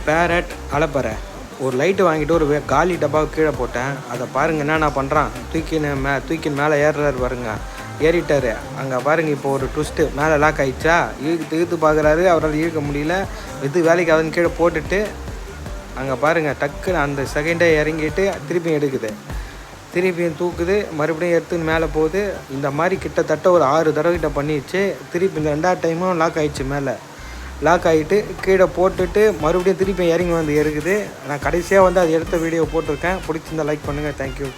Farad அலப்பறை. ஒரு light வாங்கிட்டு ஒரு காலி டப்பாவை கீழே போட்டேன். அதை பாருங்கள் என்ன நான் பண்ணுறான், தூக்கின்னு மேலே ஏறுறாரு பாருங்க. ஏறிட்டார். அங்கே பாருங்கள் இப்போ ஒரு ட்விஸ்ட்டு, மேலே லாக் ஆகிடுச்சா, இழுத்து பார்க்குறாரு, அவரால் இழுக்க முடியல. இது வேலைக்கு ஆகுதுன்னு கீழே போட்டுட்டு அங்கே பாருங்கள் டக்குன்னு அந்த செகண்டே இறங்கிட்டு திருப்பியும் எடுக்குது, திருப்பியும் தூக்குது, மறுபடியும் எடுத்துன்னு மேலே போகுது. இந்த மாதிரி கிட்டத்தட்ட ஒரு 6 தடவை கிட்ட பண்ணிடுச்சு. திருப்பி இந்த 2வது டைமும் லாக் ஆகிடுச்சு. மேலே லாக் ஆகிட்டு கீழே போட்டுட்டு மறுபடியும் திருப்பி இறங்கி வந்து இருக்குது. நான் கடைசியாக வந்து அது எடுத்த வீடியோ போட்டிருக்கேன். பிடிச்சிருந்தா லைக் பண்ணுங்கள். தேங்க்யூ.